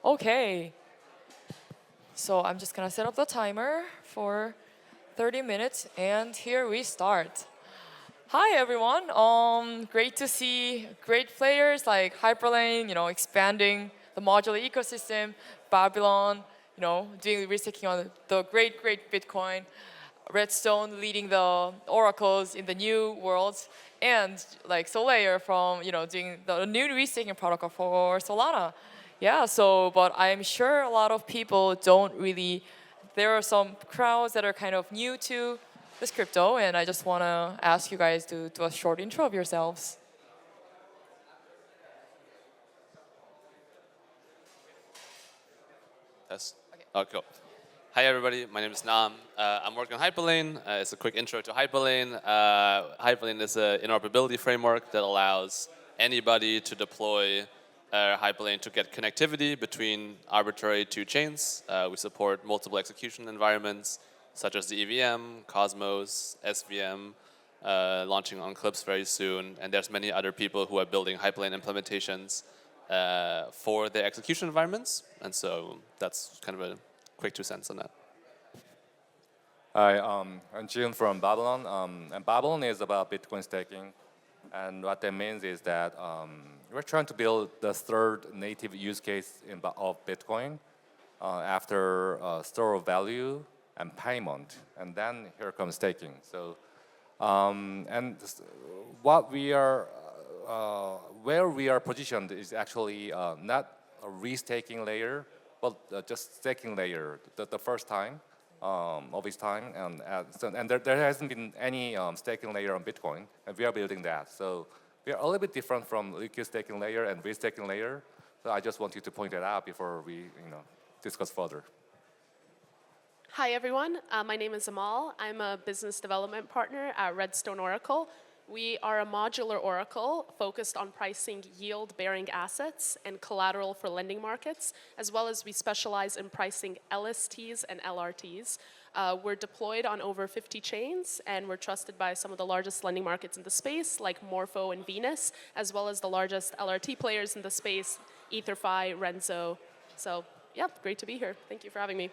Okay, so I'm just gonna set up the timer for 30 minutes, and here we start. Hi everyone. Great to see great players like Hyperlane, expanding the modular ecosystem, Babylon, doing restaking on the great Bitcoin, Redstone leading the oracles in the new worlds, and like Solayer from doing the new restaking protocol for Solana. Yeah. So, but I'm sure a lot of people don't really. There are some crowds that are kind of new to this crypto, and I just want to ask you guys to do a short intro of yourselves. Yes. Oh, cool. Hi, everybody. My name is Nam. I'm working on Hyperlane. It's a quick intro to Hyperlane. Hyperlane is an interoperability framework that allows anybody to deploy Hyperlane to get connectivity between arbitrary two chains. We support multiple execution environments, such as the EVM, Cosmos, SVM, launching on Clips very soon. And there's many other people who are building Hyperlane implementations for their execution environments. And so that's kind of a quick 2 cents on that. Hi, I'm Jun from Babylon. And Babylon is about Bitcoin staking. And what that means is that we're trying to build the third native use case of Bitcoin after store of value and payment. And then here comes staking. So, what we are, where we are positioned is actually not a restaking layer, but just staking layer, the first time of its time. And there hasn't been any staking layer on Bitcoin, and we are building that. So we are a little bit different from liquid staking layer and restaking layer. So I just want you to point that out before we discuss further. Hi, everyone. My name is Amal. I'm a business development partner at Redstone Oracle. We are a modular oracle focused on pricing yield-bearing assets and collateral for lending markets, as well as we specialize in pricing LSTs and LRTs. We're deployed on over 50 chains, and we're trusted by some of the largest lending markets in the space, like Morpho and Venus, as well as the largest LRT players in the space, EtherFi, Renzo. So, yeah, great to be here. Thank you for having me.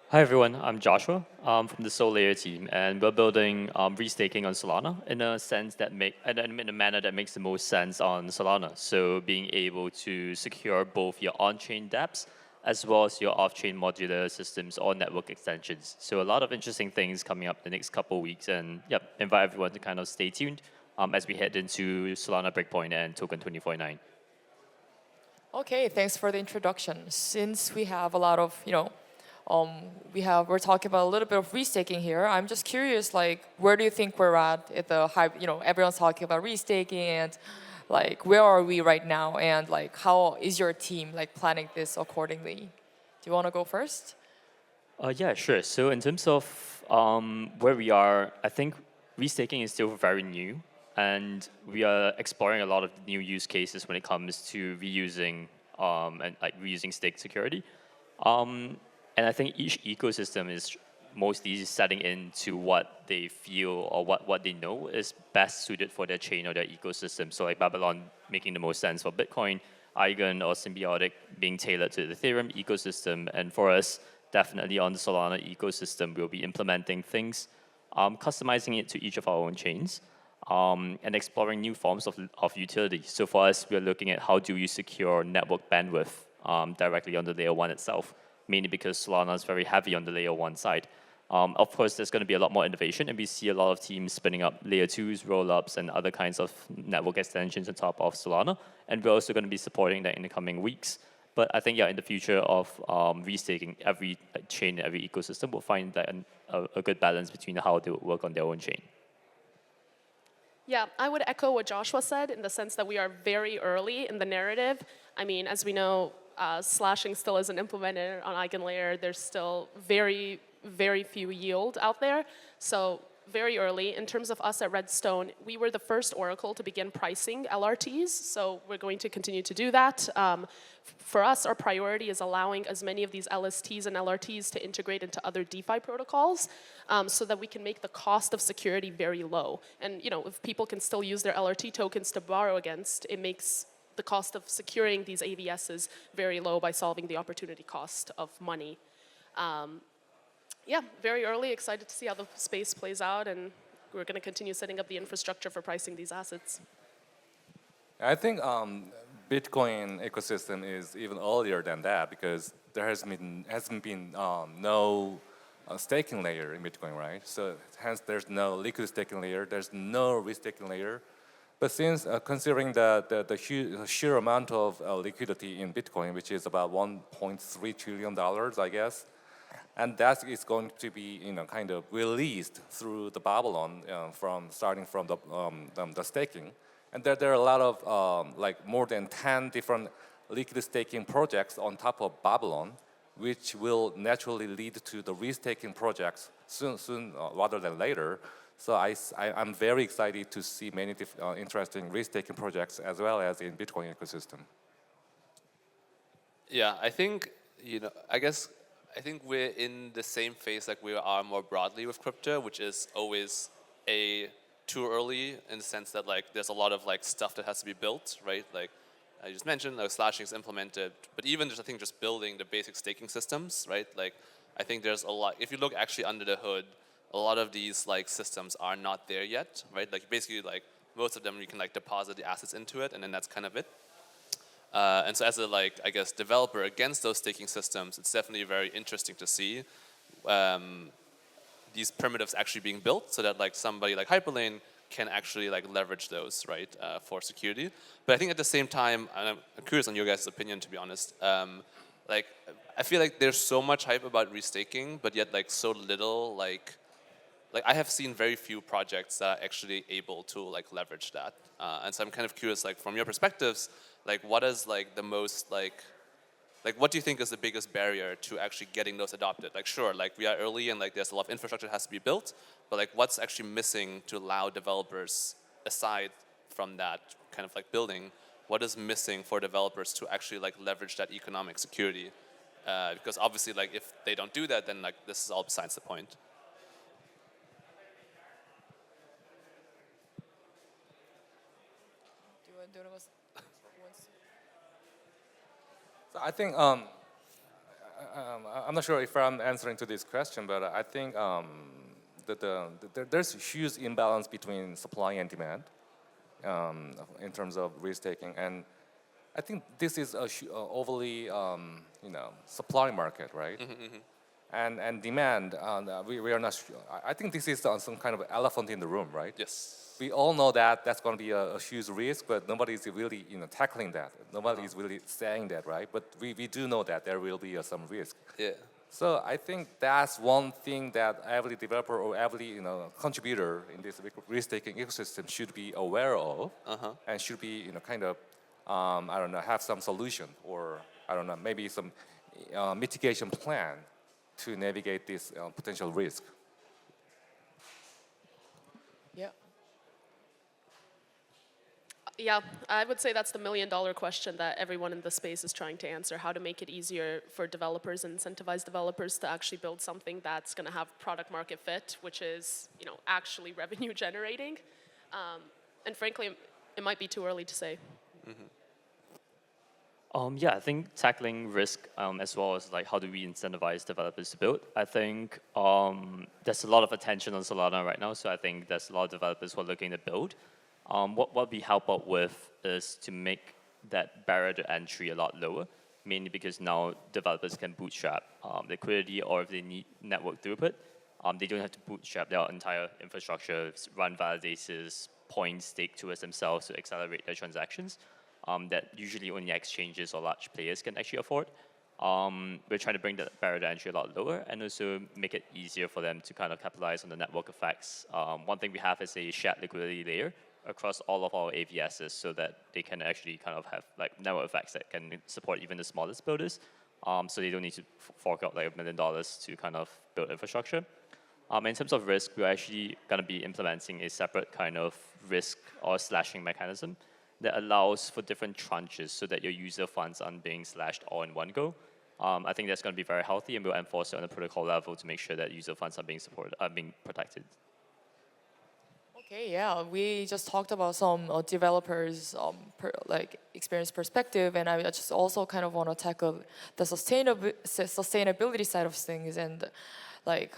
Hi everyone, I'm Joshua from the Solayer team, and we're building restaking on Solana in a sense that in a manner that makes the most sense on Solana. So being able to secure both your on-chain dApps as well as your off-chain modular systems or network extensions. So a lot of interesting things coming up the next couple of weeks, and invite everyone to kind of stay tuned as we head into Solana Breakpoint and Token 2049. Okay, thanks for the introduction. Since we have a lot of we're talking about a little bit of restaking here. I'm just curious, like, where do you think we're at the hype? Everyone's talking about restaking, and like, where are we right now? And like, how is your team like planning this accordingly? Do you want to go first? Yeah, sure. So in terms of where we are, I think restaking is still very new, and we are exploring a lot of new use cases when it comes to reusing and like reusing stake security. And I think each ecosystem is mostly setting into what they feel or what they know is best suited for their chain or their ecosystem. So like Babylon making the most sense for Bitcoin, Eigen or Symbiotic being tailored to the Ethereum ecosystem. And for us, definitely on the Solana ecosystem, we'll be implementing things, customizing it to each of our own chains, and exploring new forms of utility. So for us, we're looking at how do you secure network bandwidth directly on the layer one itself, mainly because Solana is very heavy on the layer one side. Of course, there's going to be a lot more innovation, and we see a lot of teams spinning up layer twos, rollups, and other kinds of network extensions on top of Solana. And we're also going to be supporting that in the coming weeks. But I think, in the future of restaking, every chain, every ecosystem will find that a good balance between how they work on their own chain. Yeah, I would echo what Joshua said in the sense that we are very early in the narrative. I mean, as we know, slashing still isn't implemented on EigenLayer. There's still very, very few yield out there. So very early. In terms of us at Redstone, we were the first oracle to begin pricing LRTs. So we're going to continue to do that. For us, our priority is allowing as many of these LSTs and LRTs to integrate into other DeFi protocols so that we can make the cost of security very low. And if people can still use their LRT tokens to borrow against, it makes the cost of securing these AVSs very low by solving the opportunity cost of money. Yeah, very early, excited to see how the space plays out, and we're going to continue setting up the infrastructure for pricing these assets. I think Bitcoin ecosystem is even earlier than that because there hasn't been no staking layer in Bitcoin, right? So hence there's no liquid staking layer, there's no restaking layer. But since considering the sheer amount of liquidity in Bitcoin, which is about $1.3 trillion, I guess, and that is going to be kind of released through the Babylon starting from the staking. And there are a lot of like more than 10 different liquid staking projects on top of Babylon, which will naturally lead to the restaking projects soon rather than later. So I'm very excited to see many interesting restaking projects as well as in Bitcoin ecosystem. Yeah, I think, I think we're in the same phase like we are more broadly with crypto, which is always too early in the sense that like there's a lot of like stuff that has to be built, right? Like I just mentioned, like slashing is implemented, but even just I think just building the basic staking systems, right? Like I think there's a lot. If you look actually under the hood, a lot of these like systems are not there yet, right? Like basically like most of them you can like deposit the assets into it, and then that's kind of it. And so as a like I guess developer against those staking systems, it's definitely very interesting to see these primitives actually being built so that like somebody like Hyperlane can actually like leverage those, right, for security. But I think at the same time, and I'm curious on your guys' opinion, to be honest. Like I feel like there's so much hype about restaking, but yet like so little like I have seen very few projects that are actually able to like leverage that. And so I'm kind of curious, like from your perspectives, like what is like the most like what do you think is the biggest barrier to actually getting those adopted? Like sure, like we are early and like there's a lot of infrastructure that has to be built, but like what's actually missing to allow developers, aside from that kind of like building, what is missing for developers to actually like leverage that economic security? Because obviously like if they don't do that, then like this is all besides the point. So I think I'm not sure if I'm answering to this question, but I think there's a huge imbalance between supply and demand in terms of restaking, and I think this is a overly supply market, right? And demand, we are not sure. I think this is some kind of elephant in the room, right? Yes. We all know that that's going to be a huge risk, but nobody is really tackling that. Nobody is really saying that, right? But we do know that there will be some risk. Yeah. So I think that's one thing that every developer or every contributor in this risk-taking ecosystem should be aware of, and should be kind of I don't know, have some solution, or I don't know, maybe some mitigation plan to navigate this potential risk. Yeah. Yeah, I would say that's the million-dollar question that everyone in the space is trying to answer: how to make it easier for developers and incentivize developers to actually build something that's going to have product market fit, which is actually revenue generating. And frankly, it might be too early to say. Yeah, I think tackling risk as well as like how do we incentivize developers to build. I think there's a lot of attention on Solana right now, so I think there's a lot of developers who are looking to build. What we help out with is to make that barrier to entry a lot lower, mainly because now developers can bootstrap liquidity, or if they need network throughput, they don't have to bootstrap their entire infrastructure, run validators, point stake towards themselves to accelerate their transactions. That usually only exchanges or large players can actually afford. We're trying to bring that barrier to entry a lot lower and also make it easier for them to kind of capitalize on the network effects. One thing we have is a shared liquidity layer across all of our AVSs so that they can actually kind of have like network effects that can support even the smallest builders. So they don't need to fork out like $1 million to kind of build infrastructure. In terms of risk, we're actually going to be implementing a separate kind of risk or slashing mechanism that allows for different tranches so that your user funds aren't being slashed all in one go. I think that's going to be very healthy, and we'll enforce it on the protocol level to make sure that user funds are being protected. Okay, yeah, we just talked about some developers like experience perspective, and I just also kind of want to tackle the sustainability side of things, and like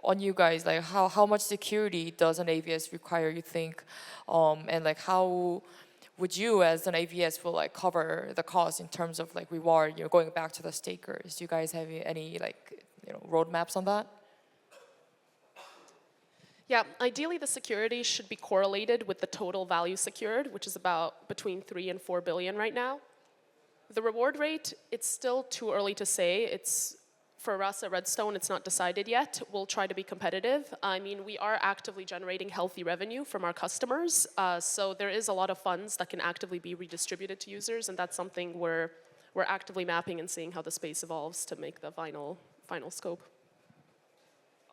on you guys, like how much security does an AVS require, you think, and like how would you as an AVS will like cover the cost in terms of like reward, going back to the stakers? Do you guys have any like roadmaps on that? Yeah, ideally the security should be correlated with the total value secured, which is about between 3 and 4 billion right now. The reward rate, it's still too early to say. It's for us at Redstone, it's not decided yet. We'll try to be competitive. I mean, we are actively generating healthy revenue from our customers, so there is a lot of funds that can actively be redistributed to users, and that's something we're actively mapping and seeing how the space evolves to make the final scope.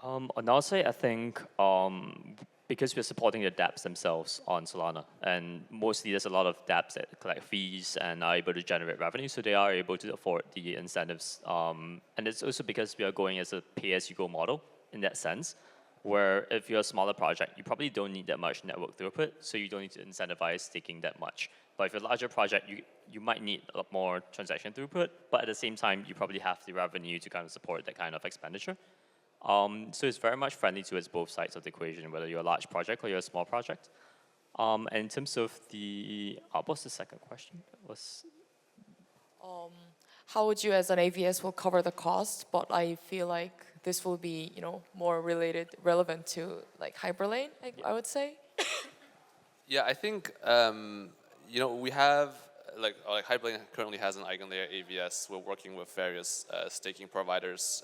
On our side, I think because we're supporting the dApps themselves on Solana, and mostly there's a lot of dApps that collect fees and are able to generate revenue, so they are able to afford the incentives. And it's also because we are going as a pay-as-you-go model in that sense, where if you're a smaller project, you probably don't need that much network throughput, so you don't need to incentivize staking that much. But if you're a larger project, you might need a lot more transaction throughput, but at the same time, you probably have the revenue to kind of support that kind of expenditure. So it's very much friendly towards both sides of the equation, whether you're a large project or you're a small project. And in terms of what's the second question? How would you as an AVS will cover the cost? But I feel like this will be, more relevant to like Hyperlane, I would say. Yeah, I think we have like Hyperlane currently has an EigenLayer AVS. We're working with various staking providers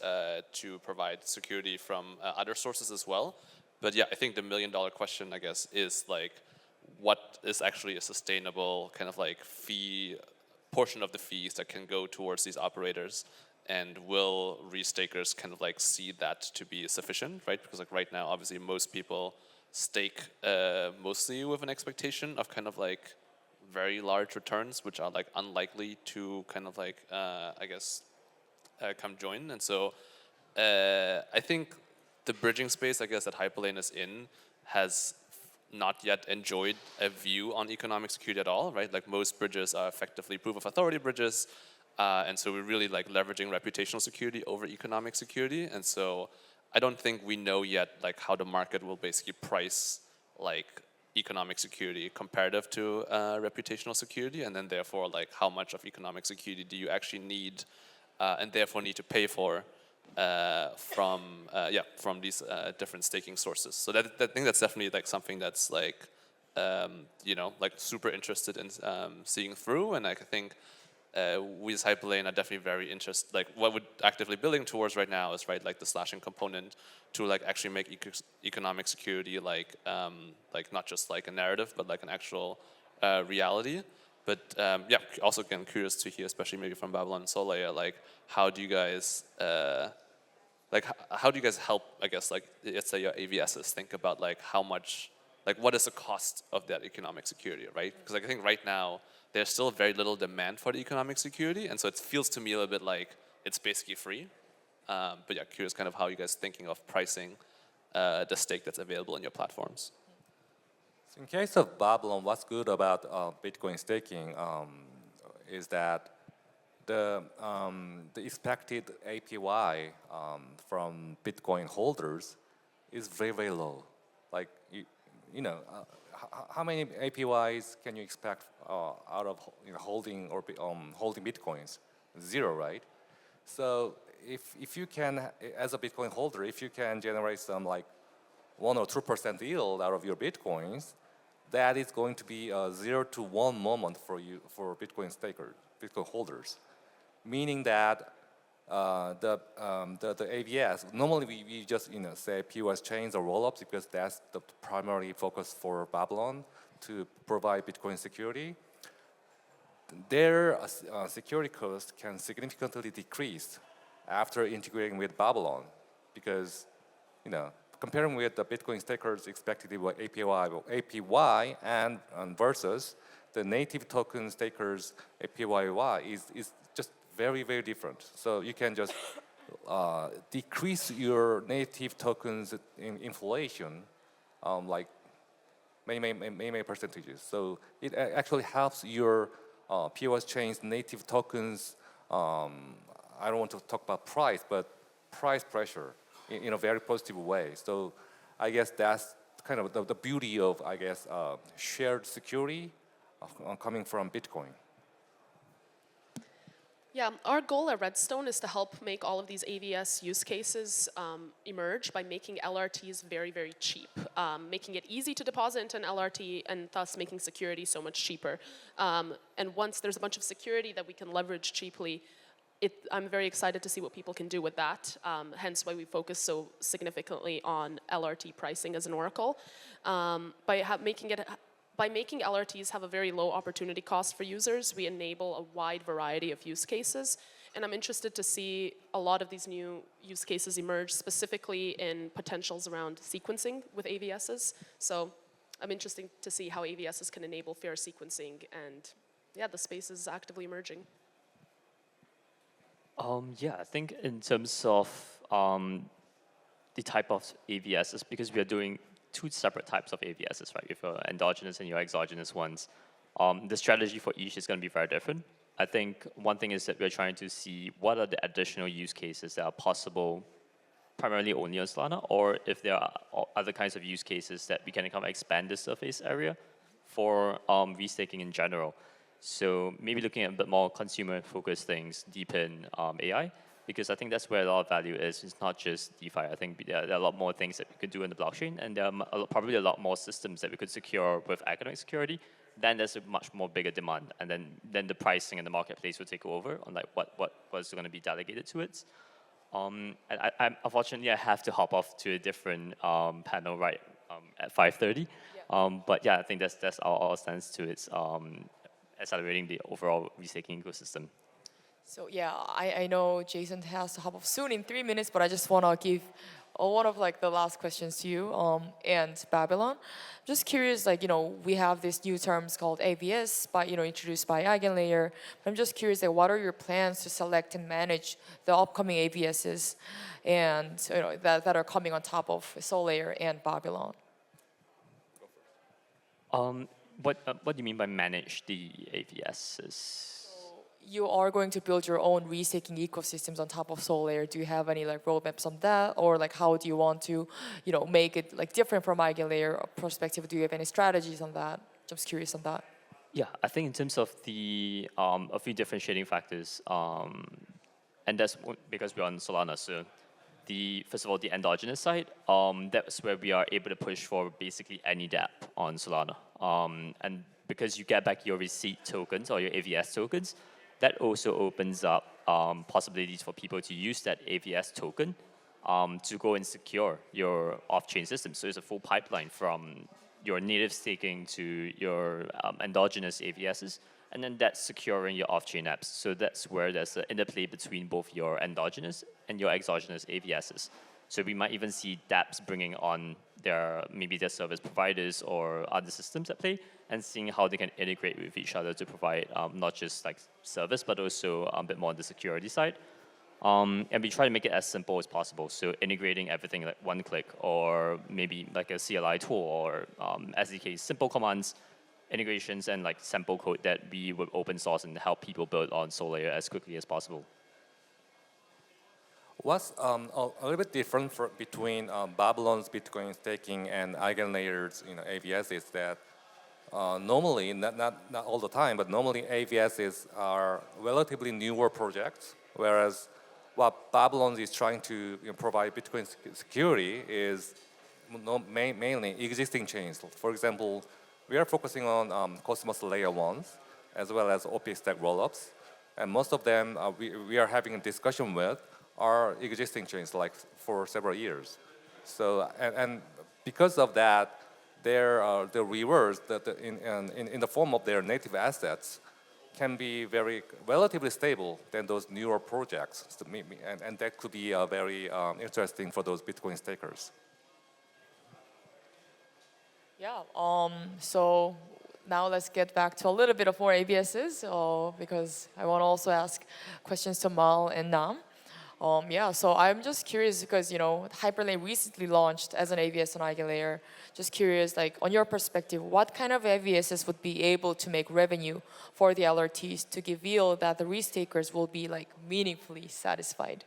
to provide security from other sources as well. But yeah, I think the $1 million question, I guess, is like, what is actually a sustainable kind of like fee portion of the fees that can go towards these operators, and will restakers kind of like see that to be sufficient, right? Because like right now, obviously, most people stake mostly with an expectation of kind of like very large returns, which are like unlikely to kind of like come join. And so I think the bridging space, I guess, that Hyperlane is in has not yet enjoyed a view on economic security at all, right? Like most bridges are effectively proof of authority bridges, and so we're really like leveraging reputational security over economic security. And so I don't think we know yet like how the market will basically price like economic security comparative to reputational security, and then therefore like how much of economic security do you actually need and therefore need to pay for from these different staking sources. So I think that's definitely like something that's like like super interested in seeing through, and like I think we as Hyperlane are definitely very interested. Like what we're actively building towards right now is like the slashing component to like actually make economic security like not just like a narrative, but like an actual reality. But also again curious to hear, especially maybe from Babylon and Solaya, like how do you guys help, I guess, like let's say your AVSs think about like how much, like what is the cost of that economic security, right? Because like, I think right now there's still very little demand for the economic security, and so it feels to me a little bit like it's basically free. But yeah, curious kind of how you guys thinking of pricing the stake that's available in your platforms. So in case of Babylon, what's good about Bitcoin staking is that the expected APY from Bitcoin holders is very, very low. Like, how many APYs can you expect out of holding or holding Bitcoins? Zero, right? So if you can, as a Bitcoin holder, if you can generate some like 1 or 2% yield out of your Bitcoins, that is going to be a 0 to 1 moment for you, for Bitcoin holders. Meaning that the AVS, normally we just say POS chains or rollups because that's the primary focus for Babylon to provide Bitcoin security. Their security cost can significantly decrease after integrating with Babylon, because comparing with the Bitcoin stakers expected APY and versus the native token stakers APY is just very, very different. So you can just decrease your native tokens in inflation like many percentages. So it actually helps your POS chain's native tokens. I don't want to talk about price, but price pressure in a very positive way. So I guess that's kind of the beauty of, I guess, shared security coming from Bitcoin. Yeah, our goal at Redstone is to help make all of these AVS use cases emerge by making LRTs very, very cheap, making it easy to deposit into an LRT and thus making security so much cheaper. And once there's a bunch of security that we can leverage cheaply, I'm very excited to see what people can do with that, hence why we focus so significantly on LRT pricing as an oracle. By making LRTs have a very low opportunity cost for users, we enable a wide variety of use cases. And I'm interested to see a lot of these new use cases emerge, specifically in potentials around sequencing with AVSs. So I'm interested to see how AVSs can enable fair sequencing. And yeah, the space is actively emerging. Yeah, I think in terms of the type of AVSs, because we are doing two separate types of AVSs, right? With your endogenous and your exogenous ones. The strategy for each is going to be very different. I think one thing is that we're trying to see what are the additional use cases that are possible primarily only on Solana, or if there are other kinds of use cases that we can kind of expand the surface area for restaking in general. So maybe looking at a bit more consumer-focused things, deepen AI, because I think that's where a lot of value is. It's not just DeFi. I think there are a lot more things that we could do in the blockchain, and there are probably a lot more systems that we could secure with academic security. Then there's a much more bigger demand, and then the pricing and the marketplace will take over on like what was going to be delegated to it. And unfortunately I have to hop off to a different panel right at 5:30. Yeah. But yeah, I think that's our stance to its accelerating the overall restaking ecosystem. So yeah, I know Jason has to hop off soon in 3 minutes, but I just want to give one of like the last questions to you and Babylon. Just curious, like we have these new terms called AVS, introduced by Eigenlayer. I'm just curious, like, what are your plans to select and manage the upcoming AVSs, and that are coming on top of Sollayer and Babylon? What do you mean by manage the AVSs? You are going to build your own restaking ecosystems on top of Sollayer. Do you have any like roadmaps on that, or like how do you want to, make it like different from Eigenlayer perspective? Do you have any strategies on that? Just curious on that. Yeah, I think in terms of the a few differentiating factors, and that's because we're on Solana. So first of all, the endogenous side, that's where we are able to push for basically any dApp on Solana. And because you get back your receipt tokens or your AVS tokens, that also opens up possibilities for people to use that AVS token to go and secure your off-chain system. So it's a full pipeline from your native staking to your endogenous AVSs, and then that's securing your off-chain apps. So that's where there's an interplay between both your endogenous and your exogenous AVSs. So we might even see dApps bringing on maybe their service providers or other systems at play, and seeing how they can integrate with each other to provide not just like service, but also a bit more on the security side. And we try to make it as simple as possible. So integrating everything like one click, or maybe like a CLI tool, or SDK, simple commands, integrations, and like sample code that we would open source and help people build on Sollayer as quickly as possible. What's a little bit different between Babylon's Bitcoin staking and Eigenlayer's AVS is that normally, not all the time, but normally AVSs are relatively newer projects, whereas what Babylon is trying to provide Bitcoin security is mainly existing chains. For example, we are focusing on Cosmos Layer 1s as well as OP stack rollups, and most of them we are having a discussion with are existing chains like for several years. So and because of that, the rewards in the form of their native assets can be very relatively stable than those newer projects, and that could be very interesting for those Bitcoin stakers. Yeah. So now let's get back to a little bit of more AVSs, because I want to also ask questions to Mal and Nam. Yeah, so I'm just curious because Hyperlane recently launched as an AVS on EigenLayer. Just curious, like on your perspective, what kind of AVSs would be able to make revenue for the LRTs to give yield that the restakers will be like meaningfully satisfied?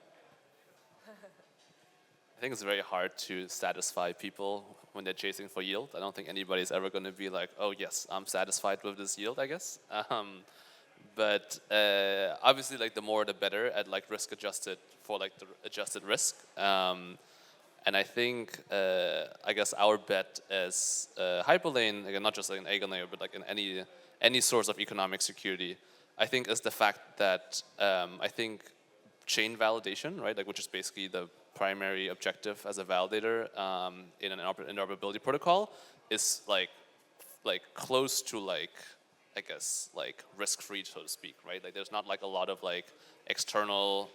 I think it's very hard to satisfy people when they're chasing for yield. I don't think anybody's ever going to be like, oh yes, I'm satisfied with this yield, I guess. But obviously, like the more the better at like risk adjusted for like the adjusted risk. And I think I guess our bet as Hyperlane, again, not just like an EigenLayer, but like in any source of economic security, I think is the fact that I think chain validation, right, like which is basically the primary objective as a validator in an interoperability protocol, is like close to like I guess like risk-free, so to speak, right? Like there's not like a lot of like external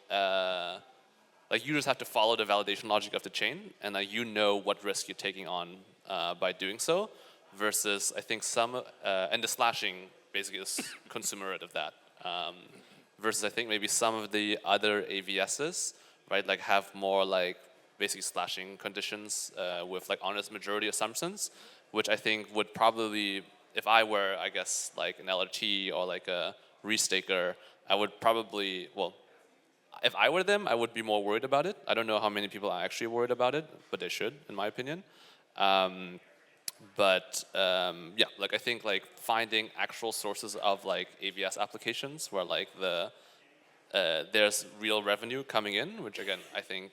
like you just have to follow the validation logic of the chain, and like you know what risk you're taking on by doing so. Versus I think some and the slashing basically is consumerate of that. Versus I think maybe some of the other AVSs, right, like have more like basically slashing conditions with like honest majority assumptions, which I think would probably, if I were, I guess, like an LRT or like a restaker, I would probably, well, if I were them, I would be more worried about it. I don't know how many people are actually worried about it, but they should, in my opinion. Yeah, like I think like finding actual sources of like AVS applications where like there's real revenue coming in, which again I think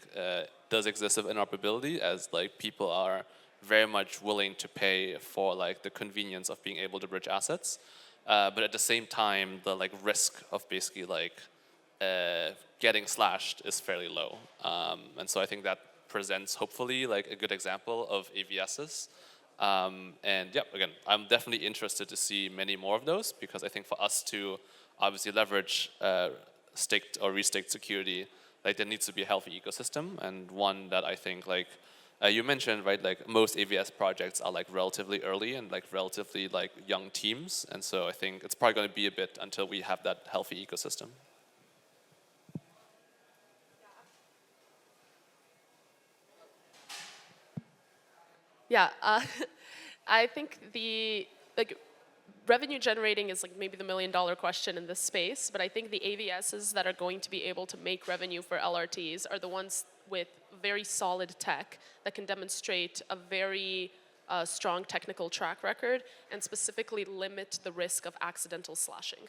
does exist of interoperability, as like people are very much willing to pay for like the convenience of being able to bridge assets, but at the same time the like risk of basically like getting slashed is fairly low, and so I think that presents hopefully like a good example of AVSs. And yeah, again, I'm definitely interested to see many more of those, because I think for us to obviously leverage staked or restaked security, like there needs to be a healthy ecosystem, and one that I think like you mentioned, right, like most AVS projects are like relatively early and like relatively like young teams, and so I think it's probably going to be a bit until we have that healthy ecosystem. Yeah, I think the like revenue generating is like maybe the $1 million question in this space, but I think the AVSs that are going to be able to make revenue for LRTs are the ones with very solid tech that can demonstrate a very strong technical track record and specifically limit the risk of accidental slashing.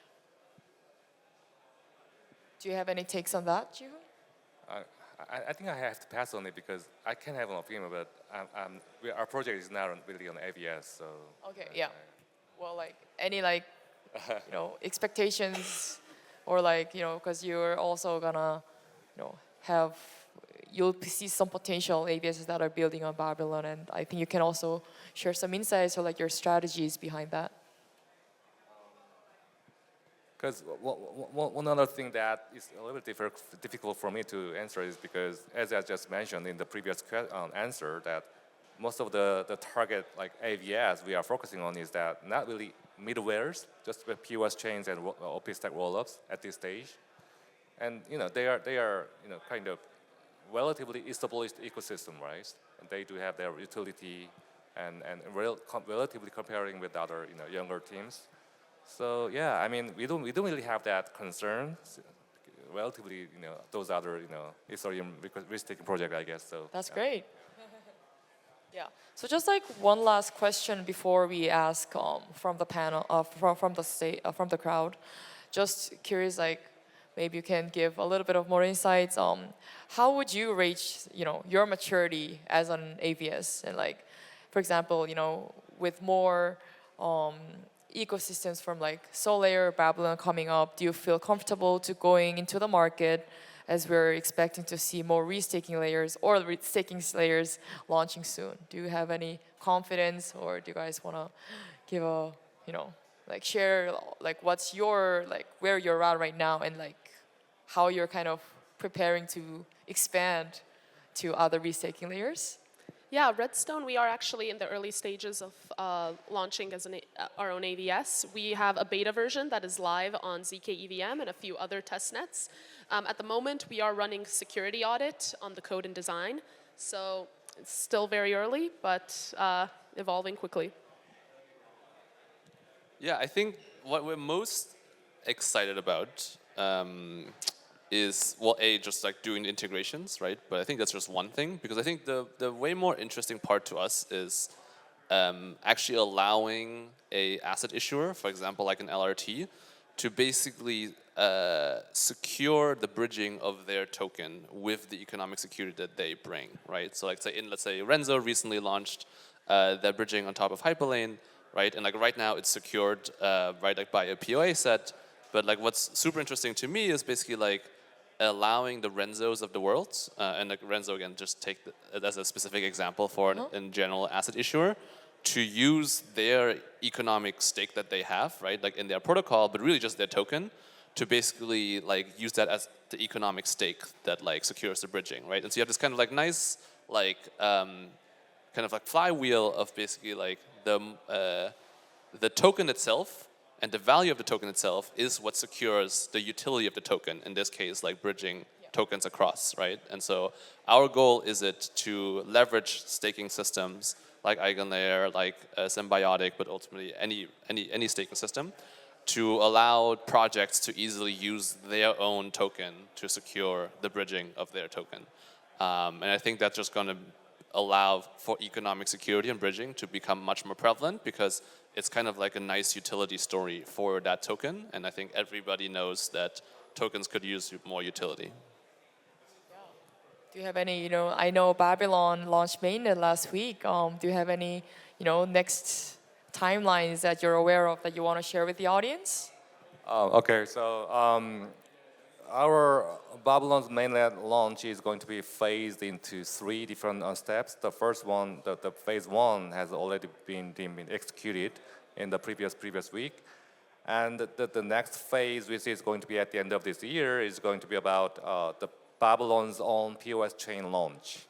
Do you have any takes on that, Jihoon? I think I have to pass on it because I can have an opinion, but our project is not really on AVS, so. Okay, yeah. Well, like any like expectations, or like because you're also gonna you'll see some potential AVSs that are building on Babylon, and I think you can also share some insights or like your strategies behind that. Because one other thing that is a little bit difficult for me to answer is because, as I just mentioned in the previous answer, that most of the target like AVS we are focusing on is that not really middlewares, just with POS chains and OP stack rollups at this stage, and they are kind of relatively established ecosystem, right? And they do have their utility, and relatively comparing with other younger teams. So yeah, I mean we don't really have that concern. Relatively, those other Ethereum risk-taking project, I guess. So That's yeah. great. Yeah. So just like one last question before we ask from the panel, from the crowd. Just curious, like maybe you can give a little bit of more insights. How would you rate, your maturity as an AVS, and like, for example, with more ecosystems from like Solare, Babylon coming up, do you feel comfortable to going into the market, as we're expecting to see more restaking layers or restaking layers launching soon? Do you have any confidence, or do you guys want to give a, like share like what's your, like where you're at right now, and like how you're kind of preparing to expand to other restaking layers? Yeah, Redstone, we are actually in the early stages of launching as our own AVS. We have a beta version that is live on ZK EVM and a few other test nets. At the moment, we are running security audit on the code and design. So it's still very early, but evolving quickly. Yeah, I think what we're most excited about is, well, just like doing the integrations, right? But I think that's just one thing, because I think the way more interesting part to us is actually allowing a asset issuer, for example, like an LRT, to basically secure the bridging of their token with the economic security that they bring, right? So like let's say Renzo recently launched their bridging on top of Hyperlane, right? And like right now it's secured, right, like by a POA set. But like what's super interesting to me is basically like allowing the Renzos of the world, and like Renzo again, just take it as a specific example for an in general asset issuer, to use their economic stake that they have, right, like in their protocol, but really just their token, to basically like use that as the economic stake that like secures the bridging, right? And so you have this kind of like nice like kind of like flywheel of basically like the token itself and the value of the token itself is what secures the utility of the token, in this case like bridging tokens across, right? And so our goal is it to leverage staking systems like EigenLayer, like Symbiotic, but ultimately any staking system, to allow projects to easily use their own token to secure the bridging of their token. And I think that's just going to allow for economic security and bridging to become much more prevalent, because it's kind of like a nice utility story for that token. And I think everybody knows that tokens could use more utility. Do you have any, I know Babylon launched mainnet last week. Do you have any, next timelines that you're aware of that you want to share with the audience? Okay, so our Babylon's mainnet launch is going to be phased into 3 different steps. The first one, the phase 1, has already been executed in the previous week. And the next phase, which is going to be at the end of this year, is going to be about the Babylon's own POS chain launch.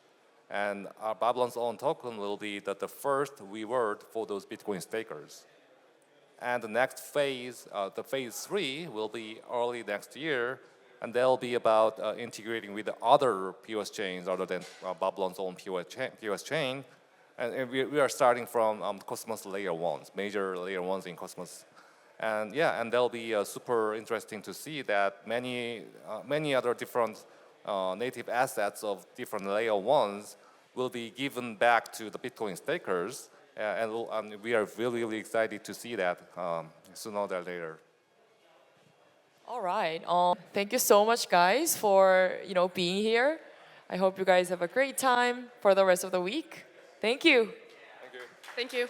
And our Babylon's own token will be the first reward for those Bitcoin stakers. And the next phase, the phase 3, will be early next year, and they'll be about integrating with the other POS chains other than Babylon's own POS chain. And we are starting from Cosmos layer 1s, major layer 1s in Cosmos. And yeah, and they'll be super interesting to see that many other different native assets of different layer 1s will be given back to the Bitcoin stakers. And we are really, really excited to see that sooner or later. All right. Thank you so much, guys, for being here. I hope you guys have a great time for the rest of the week. Thank you. Thank you.